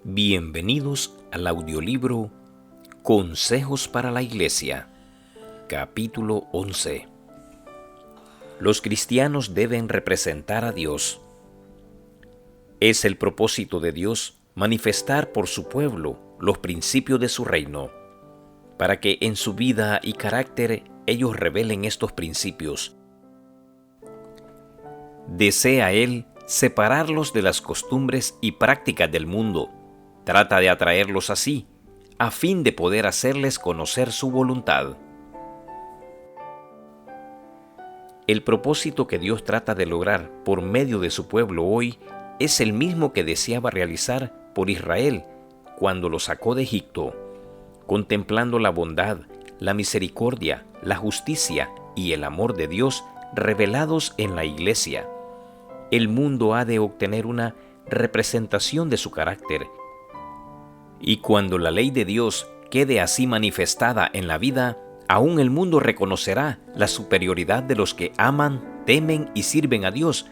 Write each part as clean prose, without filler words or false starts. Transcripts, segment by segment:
Bienvenidos al audiolibro Consejos para la Iglesia, capítulo 11. Los cristianos deben representar a Dios. Es el propósito de Dios manifestar por su pueblo los principios de su reino, para que en su vida y carácter ellos revelen estos principios. Desea Él separarlos de las costumbres y prácticas del mundo. Trata de atraerlos así, a fin de poder hacerles conocer su voluntad. El propósito que Dios trata de lograr por medio de su pueblo hoy es el mismo que deseaba realizar por Israel cuando lo sacó de Egipto, contemplando la bondad, la misericordia, la justicia y el amor de Dios revelados en la Iglesia. El mundo ha de obtener una representación de su carácter, y cuando la ley de Dios quede así manifestada en la vida, aún el mundo reconocerá la superioridad de los que aman, temen y sirven a Dios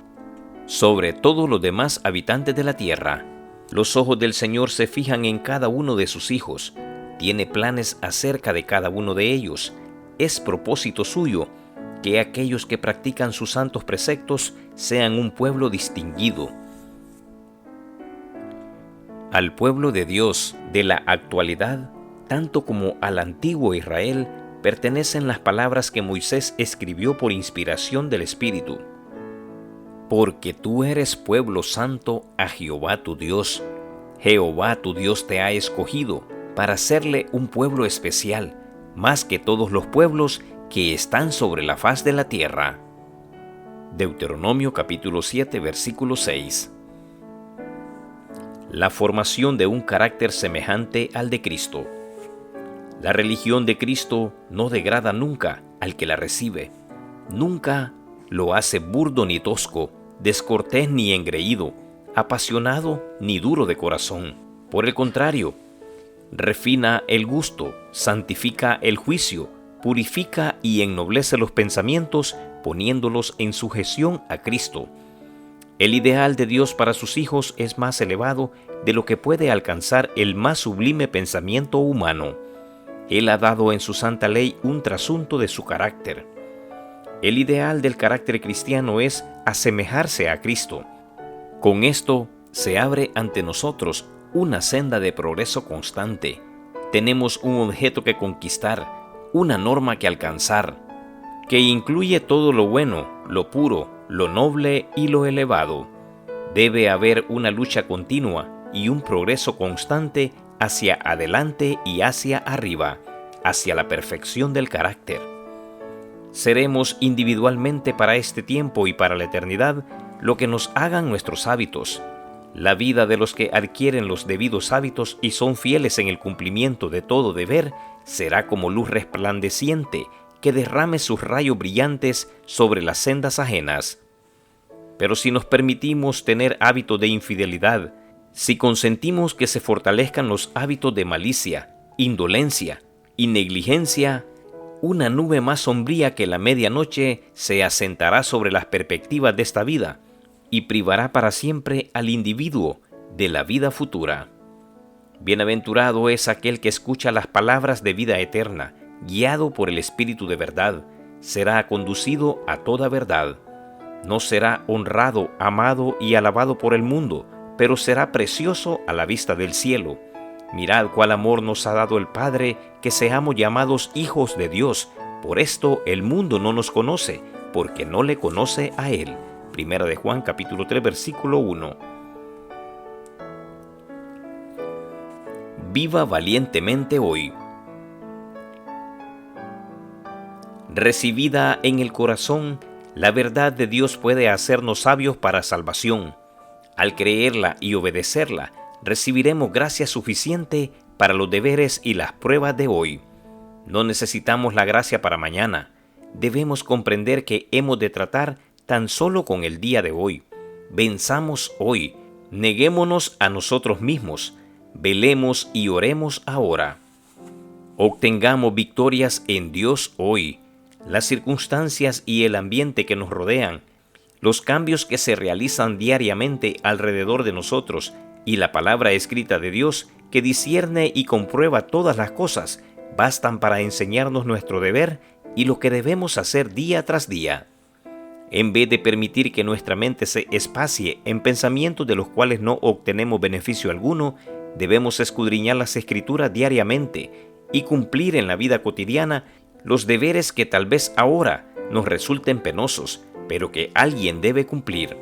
sobre todos los demás habitantes de la tierra. Los ojos del Señor se fijan en cada uno de sus hijos. Tiene planes acerca de cada uno de ellos. Es propósito suyo que aquellos que practican sus santos preceptos sean un pueblo distinguido. Al pueblo de Dios de la actualidad, tanto como al antiguo Israel, pertenecen las palabras que Moisés escribió por inspiración del Espíritu. Porque tú eres pueblo santo a Jehová tu Dios. Jehová tu Dios te ha escogido para hacerle un pueblo especial, más que todos los pueblos que están sobre la faz de la tierra. Deuteronomio capítulo 7, versículo 6. La formación de un carácter semejante al de Cristo. La religión de Cristo no degrada nunca al que la recibe. Nunca lo hace burdo ni tosco, descortés ni engreído, apasionado ni duro de corazón. Por el contrario, refina el gusto, santifica el juicio, purifica y ennoblece los pensamientos, poniéndolos en sujeción a Cristo. El ideal de Dios para sus hijos es más elevado de lo que puede alcanzar el más sublime pensamiento humano. Él ha dado en su santa ley un trasunto de su carácter. El ideal del carácter cristiano es asemejarse a Cristo. Con esto se abre ante nosotros una senda de progreso constante. Tenemos un objeto que conquistar, una norma que alcanzar, que incluye todo lo bueno, lo puro, lo noble y lo elevado. Debe haber una lucha continua y un progreso constante hacia adelante y hacia arriba, hacia la perfección del carácter. Seremos individualmente para este tiempo y para la eternidad lo que nos hagan nuestros hábitos. La vida de los que adquieren los debidos hábitos y son fieles en el cumplimiento de todo deber será como luz resplandeciente que derrame sus rayos brillantes sobre las sendas ajenas. Pero si nos permitimos tener hábitos de infidelidad, si consentimos que se fortalezcan los hábitos de malicia, indolencia y negligencia, una nube más sombría que la medianoche se asentará sobre las perspectivas de esta vida y privará para siempre al individuo de la vida futura. Bienaventurado es aquel que escucha las palabras de vida eterna, guiado por el Espíritu de verdad, será conducido a toda verdad. No será honrado, amado y alabado por el mundo, pero será precioso a la vista del cielo. Mirad cuál amor nos ha dado el Padre, que seamos llamados hijos de Dios. Por esto el mundo no nos conoce, porque no le conoce a Él. Primera de Juan capítulo 3, versículo 1. Viva valientemente hoy. Recibida en el corazón, la verdad de Dios puede hacernos sabios para salvación. Al creerla y obedecerla, recibiremos gracia suficiente para los deberes y las pruebas de hoy. No necesitamos la gracia para mañana. Debemos comprender que hemos de tratar tan solo con el día de hoy. Venzamos hoy. Neguémonos a nosotros mismos. Velemos y oremos ahora. Obtengamos victorias en Dios hoy. Las circunstancias y el ambiente que nos rodean los cambios que se realizan diariamente alrededor de nosotros y la palabra escrita de Dios, que discierne y comprueba todas las cosas, bastan para enseñarnos nuestro deber y lo que debemos hacer día tras día. En vez de permitir que nuestra mente se espacie en pensamientos de los cuales no obtenemos beneficio alguno, debemos escudriñar las Escrituras diariamente y cumplir en la vida cotidiana los deberes que tal vez ahora nos resulten penosos, pero que alguien debe cumplir.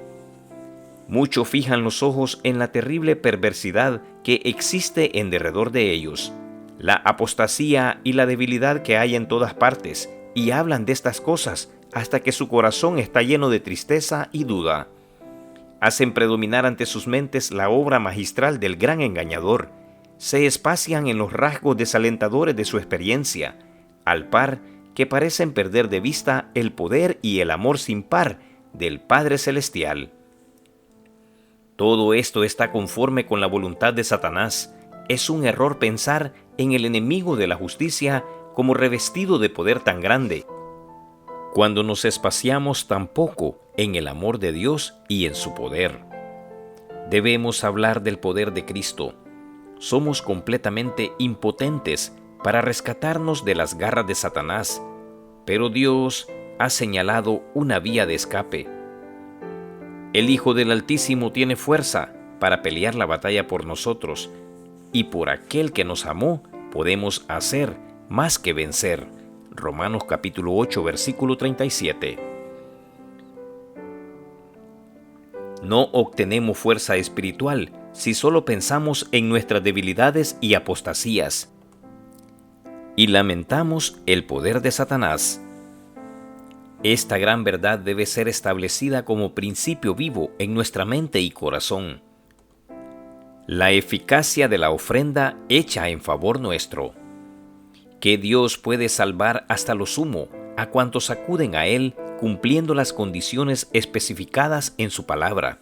Muchos fijan los ojos en la terrible perversidad que existe en derredor de ellos, la apostasía y la debilidad que hay en todas partes, y hablan de estas cosas hasta que su corazón está lleno de tristeza y duda. Hacen predominar ante sus mentes la obra magistral del gran engañador, se espacian en los rasgos desalentadores de su experiencia, al par que parecen perder de vista el poder y el amor sin par del Padre Celestial. Todo esto está conforme con la voluntad de Satanás. Es un error pensar en el enemigo de la justicia como revestido de poder tan grande, cuando nos espaciamos tan poco en el amor de Dios y en su poder. Debemos hablar del poder de Cristo. Somos completamente impotentes para rescatarnos de las garras de Satanás, pero Dios ha señalado una vía de escape. El Hijo del Altísimo tiene fuerza para pelear la batalla por nosotros, y por aquel que nos amó podemos hacer más que vencer. Romanos capítulo 8, versículo 37. No obtenemos fuerza espiritual si solo pensamos en nuestras debilidades y apostasías, y lamentamos el poder de Satanás. Esta gran verdad debe ser establecida como principio vivo en nuestra mente y corazón. La eficacia de la ofrenda hecha en favor nuestro. Que Dios puede salvar hasta lo sumo a cuantos acuden a Él cumpliendo las condiciones especificadas en su palabra.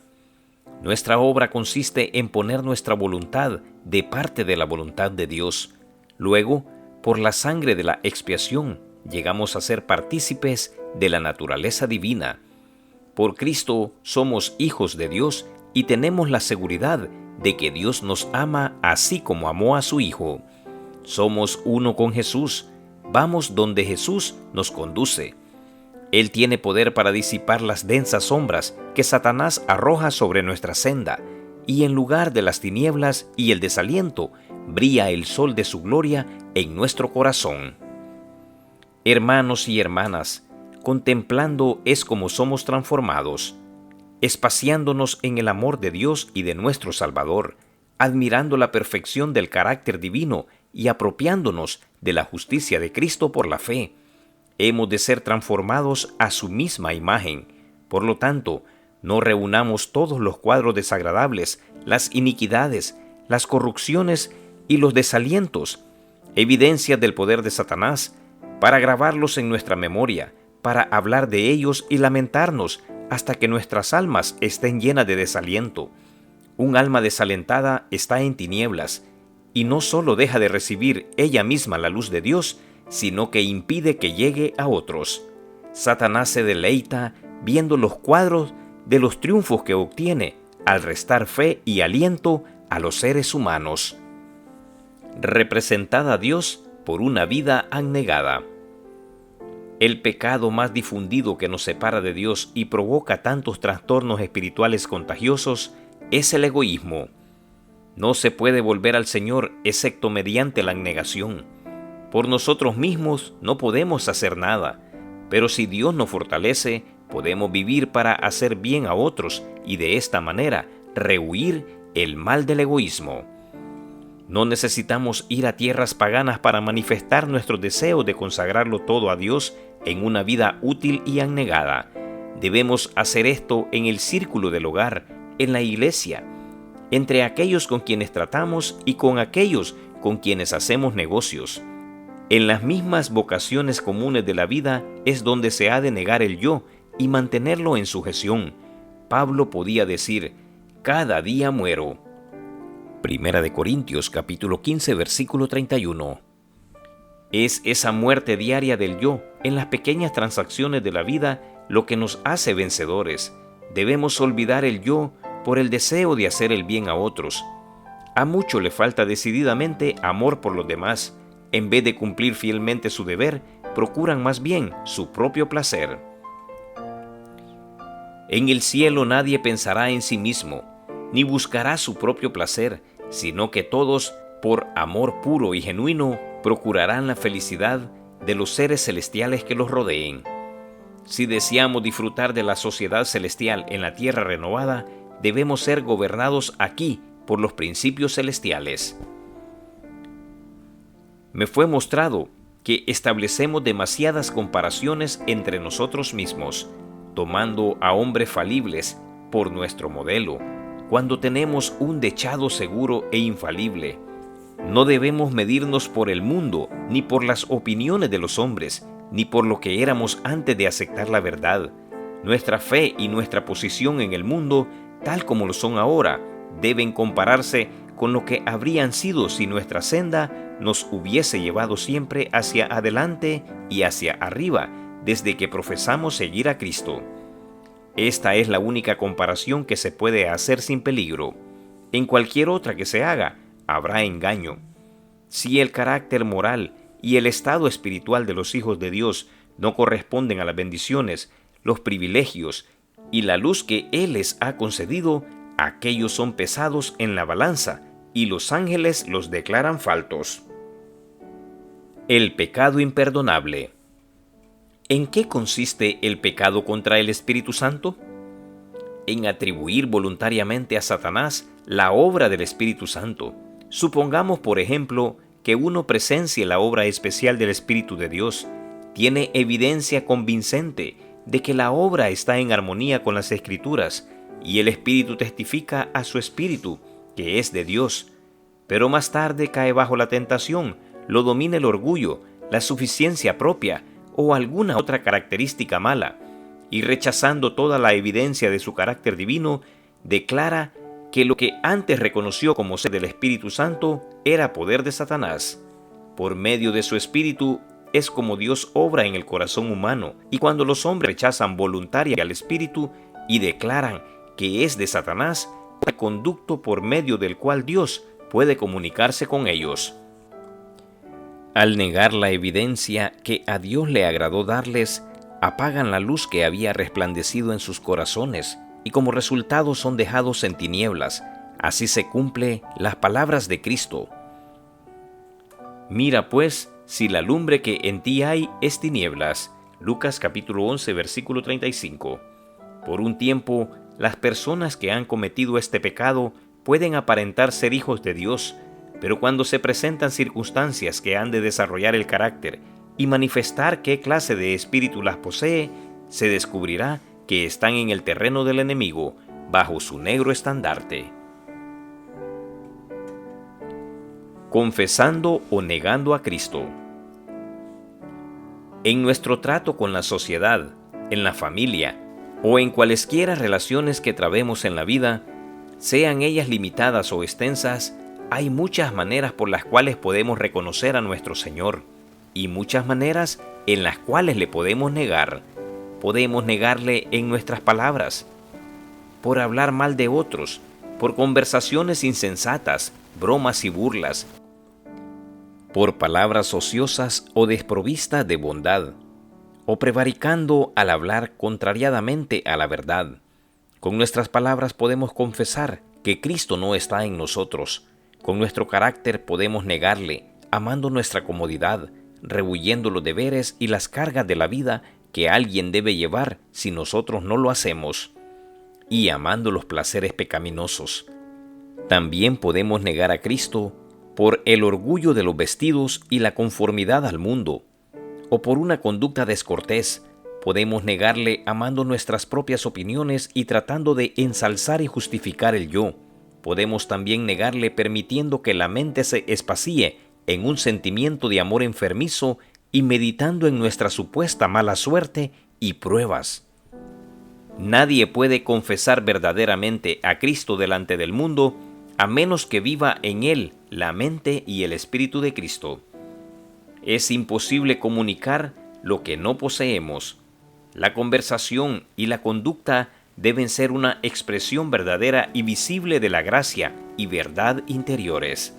Nuestra obra consiste en poner nuestra voluntad de parte de la voluntad de Dios. Luego, por la sangre de la expiación, llegamos a ser partícipes de la naturaleza divina. Por Cristo somos hijos de Dios y tenemos la seguridad de que Dios nos ama así como amó a su Hijo. Somos uno con Jesús, vamos donde Jesús nos conduce. Él tiene poder para disipar las densas sombras que Satanás arroja sobre nuestra senda, y en lugar de las tinieblas y el desaliento, brilla el sol de su gloria en nuestro corazón. Hermanos y hermanas, contemplando es como somos transformados, espaciándonos en el amor de Dios y de nuestro Salvador, admirando la perfección del carácter divino y apropiándonos de la justicia de Cristo por la fe. Hemos de ser transformados a su misma imagen. Por lo tanto, no reunamos todos los cuadros desagradables, las iniquidades, las corrupciones y los desalientos, evidencias del poder de Satanás, para grabarlos en nuestra memoria, para hablar de ellos y lamentarnos hasta que nuestras almas estén llenas de desaliento. Un alma desalentada está en tinieblas, y no solo deja de recibir ella misma la luz de Dios, sino que impide que llegue a otros. Satanás se deleita viendo los cuadros de los triunfos que obtiene al restar fe y aliento a los seres humanos. Representada a Dios por una vida abnegada. El pecado más difundido que nos separa de Dios y provoca tantos trastornos espirituales contagiosos es el egoísmo. No se puede volver al Señor excepto mediante la abnegación. Por nosotros mismos no podemos hacer nada, pero si Dios nos fortalece, podemos vivir para hacer bien a otros y de esta manera rehuir el mal del egoísmo. No necesitamos ir a tierras paganas para manifestar nuestro deseo de consagrarlo todo a Dios en una vida útil y abnegada. Debemos hacer esto en el círculo del hogar, en la iglesia, entre aquellos con quienes tratamos y con aquellos con quienes hacemos negocios. En las mismas vocaciones comunes de la vida es donde se ha de negar el yo y mantenerlo en sujeción. Pablo podía decir: cada día muero. Primera de Corintios capítulo 15 versículo 31. Es esa muerte diaria del yo en las pequeñas transacciones de la vida lo que nos hace vencedores. debemos olvidar el yo por el deseo de hacer el bien a otros. A mucho le falta decididamente amor por los demás. En vez de cumplir fielmente su deber, procuran más bien su propio placer. En el cielo nadie pensará en sí mismo, ni buscará su propio placer, sino que todos, por amor puro y genuino, procurarán la felicidad de los seres celestiales que los rodeen. Si deseamos disfrutar de la sociedad celestial en la tierra renovada, debemos ser gobernados aquí por los principios celestiales. Me fue mostrado que establecemos demasiadas comparaciones entre nosotros mismos, tomando a hombres falibles por nuestro modelo, cuando tenemos un dechado seguro e infalible. No debemos medirnos por el mundo, ni por las opiniones de los hombres, ni por lo que éramos antes de aceptar la verdad. Nuestra fe y nuestra posición en el mundo, tal como lo son ahora, deben compararse con lo que habrían sido si nuestra senda nos hubiese llevado siempre hacia adelante y hacia arriba, desde que profesamos seguir a Cristo. Esta es la única comparación que se puede hacer sin peligro. En cualquier otra que se haga, habrá engaño. Si el carácter moral y el estado espiritual de los hijos de Dios no corresponden a las bendiciones, los privilegios y la luz que Él les ha concedido, aquellos son pesados en la balanza y los ángeles los declaran faltos. El pecado imperdonable. ¿En qué consiste el pecado contra el Espíritu Santo? En atribuir voluntariamente a Satanás la obra del Espíritu Santo. Supongamos, por ejemplo, que uno presencie la obra especial del Espíritu de Dios. Tiene evidencia convincente de que la obra está en armonía con las Escrituras, y el Espíritu testifica a su espíritu que es de Dios. Pero más tarde cae bajo la tentación, lo domina el orgullo, la suficiencia propia o alguna otra característica mala, y rechazando toda la evidencia de su carácter divino, declara que lo que antes reconoció como ser del Espíritu Santo era poder de Satanás. Por medio de su Espíritu es como Dios obra en el corazón humano, y cuando los hombres rechazan voluntariamente al Espíritu y declaran que es de Satanás, el conducto por medio del cual Dios puede comunicarse con ellos. Al negar la evidencia que a Dios le agradó darles, apagan la luz que había resplandecido en sus corazones, y como resultado son dejados en tinieblas. Así se cumple las palabras de Cristo. Mira pues, si la lumbre que en ti hay es tinieblas. Lucas capítulo 11, versículo 35. Por un tiempo, las personas que han cometido este pecado pueden aparentar ser hijos de Dios, pero cuando se presentan circunstancias que han de desarrollar el carácter y manifestar qué clase de espíritu las posee, se descubrirá que están en el terreno del enemigo, bajo su negro estandarte. Confesando o negando a Cristo. En nuestro trato con la sociedad, en la familia o en cualesquiera relaciones que trabemos en la vida, sean ellas limitadas o extensas, hay muchas maneras por las cuales podemos reconocer a nuestro Señor y muchas maneras en las cuales le podemos negar. Podemos negarle en nuestras palabras, por hablar mal de otros, por conversaciones insensatas, bromas y burlas, por palabras ociosas o desprovistas de bondad, o prevaricando al hablar contrariadamente a la verdad. Con nuestras palabras podemos confesar que Cristo no está en nosotros. Con nuestro carácter podemos negarle, amando nuestra comodidad, rehuyendo los deberes y las cargas de la vida que alguien debe llevar si nosotros no lo hacemos, y amando los placeres pecaminosos. También podemos negar a Cristo por el orgullo de los vestidos y la conformidad al mundo, o por una conducta descortés. Podemos negarle amando nuestras propias opiniones y tratando de ensalzar y justificar el yo. Podemos también negarle permitiendo que la mente se espacíe en un sentimiento de amor enfermizo y meditando en nuestra supuesta mala suerte y pruebas. Nadie puede confesar verdaderamente a Cristo delante del mundo a menos que viva en él la mente y el Espíritu de Cristo. Es imposible comunicar lo que no poseemos. La conversación y la conducta deben ser una expresión verdadera y visible de la gracia y verdad interiores.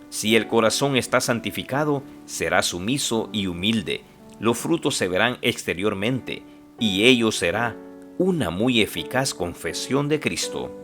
Si el corazón está santificado, será sumiso y humilde. Los frutos se verán exteriormente, y ello será una muy eficaz confesión de Cristo.